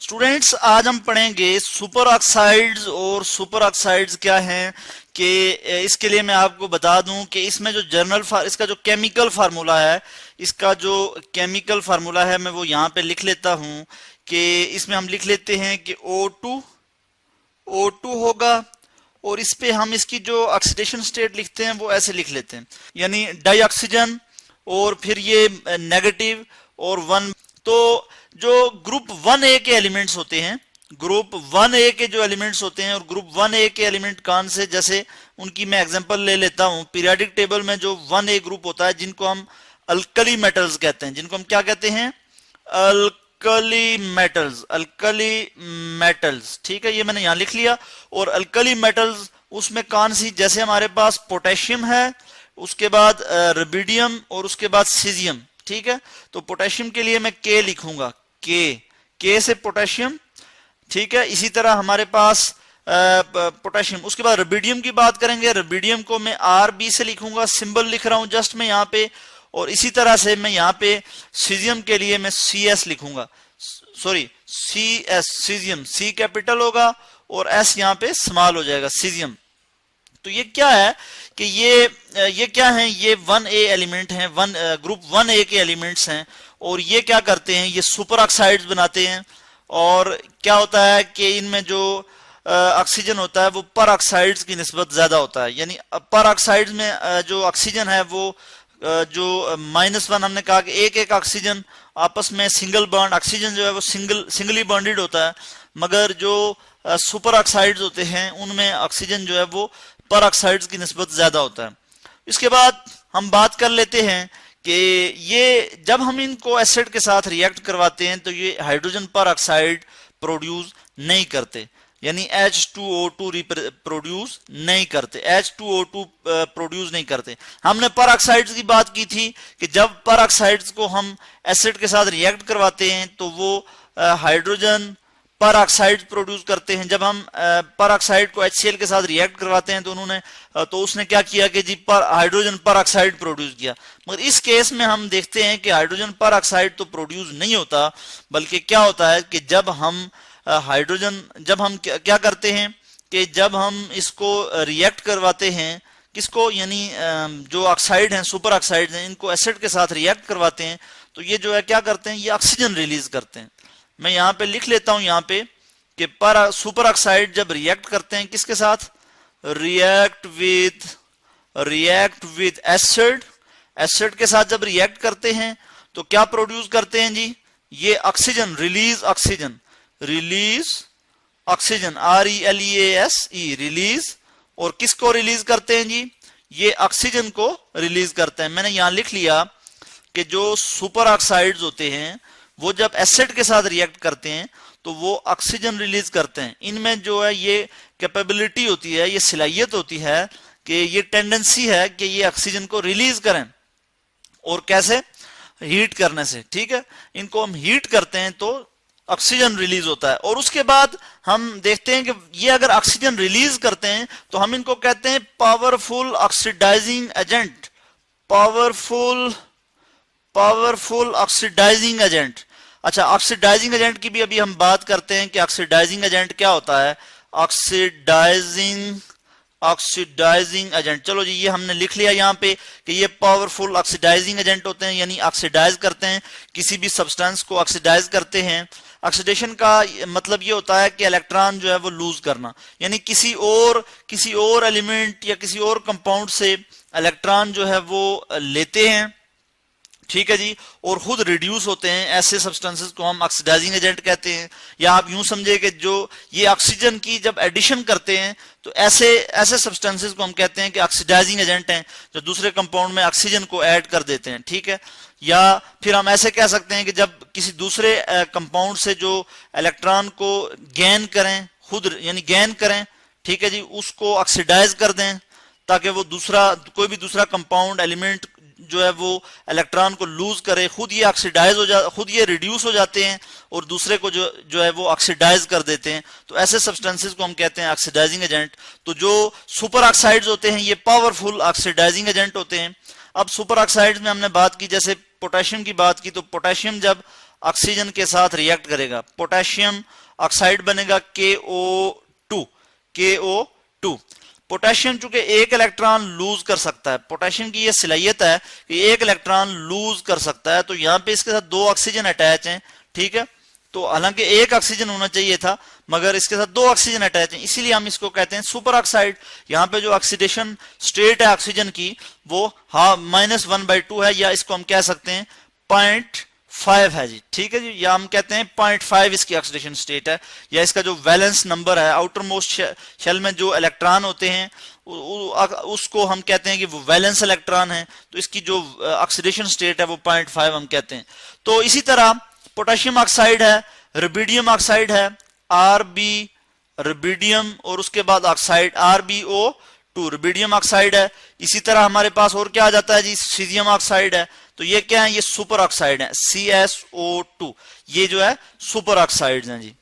Students आज हम पढ़ेंगे सुपर ऑक्साइड्स। और सुपर ऑक्साइड्स क्या हैं कि इसके लिए मैं आपको बता दूं कि इसमें जो इसका जो केमिकल फार्मूला है, मैं वो यहाँ पे लिख लेता हूं कि इसमें हम लिख लेते हैं कि O2 होगा। और इस पे हम इसकी जो ऑक्सीडेशन स्टेट लिखते हैं वो ऐसे लिख लेते हैं, यानी डाई ऑक्सीजन और फिर ये नेगेटिव और 1। तो जो ग्रुप 1A के एलिमेंट्स होते हैं, ग्रुप 1A के जो एलिमेंट्स होते हैं, और ग्रुप 1A के एलिमेंट कौन से, जैसे उनकी मैं एग्जांपल ले लेता हूं। पीरियोडिक टेबल में जो 1A ग्रुप होता है, जिनको हम अल्कली मेटल्स कहते हैं, जिनको हम क्या कहते हैं, अल्कली मेटल्स। ठीक है, ये मैंने यहां लिख लिया। और अल्कली मेटल्स उसमें कौन सी, जैसे हमारे पास पोटेशियम है, उसके बाद रुबिडियम और उसके बाद सीजियम। ठीक है, तो पोटेशियम के लिए मैं के लिखूंगा, के से पोटेशियम। ठीक है, इसी तरह हमारे पास पोटेशियम, उसके बाद रुबिडियम की बात करेंगे। रुबिडियम को मैं RB से लिखूंगा, सिंबल लिख रहा हूं जस्ट मैं यहाँ पे। और इसी तरह से मैं यहाँ पे सीजियम के लिए मैं CS लिखूंगा, sorry CS, caesium, C capital होगा और S यहाँ पे स्मॉल हो जाएगा, सीजियम। तो ये क्या है कि ये क्या है, ये 1A एलिमेंट हैं, ग्रुप 1A के एलिमेंट्स हैं। और ये क्या करते हैं, ये सुपर ऑक्साइड्स बनाते हैं। और क्या होता है कि इनमें जो ऑक्सीजन होता है वो पर ऑक्साइड्स की निस्बत ज्यादा होता है, यानी पर ऑक्साइड्स में जो ऑक्सीजन है वो जो -1, हमने कहा कि एक ऑक्सीजन आपस में सिंगल बॉन्ड, ऑक्सीजन जो है वो सिंगली बॉन्डेड होता है, मगर जो सुपर ऑक्साइड्स होते हैं उनमें ऑक्सीजन जो है वो पर ऑक्साइड्स की निस्बत ज्यादा होता है। इसके बाद हम बात कर लेते हैं कि ये जब हम इनको एसिड के साथ रिएक्ट करवाते हैं तो ये हाइड्रोजन पर ऑक्साइड प्रोड्यूस नहीं करते, यानी H2O2 प्रोड्यूस नहीं करते, H2O2 प्रोड्यूस नहीं करते। हमने पर ऑक्साइड्स की बात की थी कि जब पर ऑक्साइड्स को हम एसिड के साथ रिएक्ट करवाते हैं तो वो हाइड्रोजन पर ऑक्साइड प्रोड्यूस करते हैं। जब हम पर ऑक्साइड को HCl के साथ रिएक्ट करवाते हैं तो उसने क्या किया कि जी हाइड्रोजन पर ऑक्साइड प्रोड्यूस किया। मगर इस केस में हम देखते हैं कि हाइड्रोजन पर ऑक्साइड तो प्रोड्यूस नहीं होता, बल्कि क्या होता है कि जब हम क्या करते हैं कि जब हम इसको रिएक्ट करवाते हैं, किसको, यानी जो ऑक्साइड हैं, सुपर ऑक्साइड हैं, इनको एसिड के साथ रिएक्ट करवाते हैं तो ये जो है क्या करते हैं, ये ऑक्सीजन रिलीज करते हैं। मैं यहाँ पे लिख लेता हूं यहाँ पे कि सुपर ऑक्साइड जब रिएक्ट करते हैं किसके साथ, रिएक्ट विद एसिड के साथ जब रिएक्ट करते हैं तो क्या प्रोड्यूस करते हैं जी, ये oxygen, release oxygen, RELEASE, release. और किसको रिलीज करते हैं जी, ये ऑक्सीजन को रिलीज करते हैं। मैंने यहां लिख लिया कि जो सुपर ऑक्साइड्स होते हैं वो जब एसिड के साथ रिएक्ट करते हैं तो वो ऑक्सीजन रिलीज करते हैं। इनमें जो है ये कैपेबिलिटी होती है, ये सलाहियत होती है कि ये टेंडेंसी है कि ये ऑक्सीजन को रिलीज करें। और कैसे, हीट करने से। ठीक है, इनको हम हीट करते हैं तो ऑक्सीजन रिलीज होता है। और उसके बाद हम देखते हैं कि ये अगर ऑक्सीजन रिलीज करते हैं तो हम इनको कहते हैं powerful oxidising agent, powerful oxidising agent. अच्छा, ऑक्सीडाइजिंग एजेंट की भी अभी हम बात करते हैं कि ऑक्सीडाइजिंग एजेंट क्या होता है, ऑक्सीडाइजिंग एजेंट। चलो जी, ये हमने लिख लिया यहाँ पे कि ये पावरफुल ऑक्सीडाइजिंग एजेंट होते हैं, यानी ऑक्सीडाइज करते हैं, किसी भी सब्सटेंस को ऑक्सीडाइज करते हैं। ऑक्सीडेशन का मतलब ये होता है कि इलेक्ट्रॉन जो है वो लूज करना, यानी किसी और एलिमेंट या किसी और कंपाउंड से इलेक्ट्रॉन जो है वो लेते हैं। ठीक है जी, और खुद रिड्यूस होते हैं। ऐसे सब्सटेंसेस को हम ऑक्सीडाइजिंग एजेंट कहते हैं। या आप यूं समझे कि जो ये ऑक्सीजन की जब एडिशन करते हैं तो ऐसे सब्सटेंसेस को हम कहते हैं कि ऑक्सीडाइजिंग एजेंट हैं, जो दूसरे कंपाउंड में ऑक्सीजन को ऐड कर देते हैं। ठीक है, या फिर हम ऐसे कह सकते हैं कि जब किसी दूसरे कंपाउंड से जो इलेक्ट्रॉन को गेन करें, खुद यानी गेन करें, ठीक है जी, उसको ऑक्सीडाइज कर दें ताकि वो कोई भी दूसरा कंपाउंड एलिमेंट जो है वो इलेक्ट्रॉन को लूज करे, खुद ये रिड्यूस हो जाते हैं और दूसरे को जो है वो ऑक्सीडाइज कर देते हैं। तो ऐसे सब्सटेंसेस को हम कहते हैं ऑक्सीडाइजिंग एजेंट। तो जो सुपर ऑक्साइड्स होते हैं ये पावरफुल ऑक्सीडाइजिंग एजेंट होते हैं। अब सुपर ऑक्साइड्स में हमने बात की, जैसे पोटेशियम की बात की, तो पोटेशियम जब ऑक्सीजन के साथ रिएक्ट करेगा, पोटेशियम ऑक्साइड बनेगा KO2। पोटेशियम चूंकि एक इलेक्ट्रॉन लूज कर सकता है, पोटेशियम की यह सलाहियत है कि एक इलेक्ट्रॉन लूज कर सकता है, तो यहां पे इसके साथ 2 ऑक्सीजन अटैच हैं, ठीक है। तो हालांकि एक ऑक्सीजन होना चाहिए था, मगर इसके साथ 2 ऑक्सीजन अटैच हैं, इसीलिए हम इसको कहते हैं सुपर ऑक्साइड। यहाँ पे जो ऑक्सीडेशन स्टेट है ऑक्सीजन की वो -1/2 है, या इसको हम कह सकते हैं 0.5 है जी, ठीक है जी, या हम कहते हैं 0.5 इसकी ऑक्सीडेशन स्टेट है, या इसका जो वैलेंस नंबर है, आउटर मोस्ट शेल में जो इलेक्ट्रॉन होते हैं उसको हम कहते हैं कि वो वैलेंस इलेक्ट्रॉन है, तो इसकी जो ऑक्सीडेशन स्टेट है वो 0.5 हम कहते हैं। तो इसी तरह पोटेशियम ऑक्साइड है, रुबिडियम ऑक्साइड है, Rb रुबिडियम, और उसके बाद ऑक्साइड RbO2 रुबिडियम ऑक्साइड है। इसी तरह हमारे पास और क्या आ जाता है जी, सीजियम ऑक्साइड है। तो ये क्या है, ये सुपर ऑक्साइड है, CSO2, ये जो है सुपर ऑक्साइड हैं जी।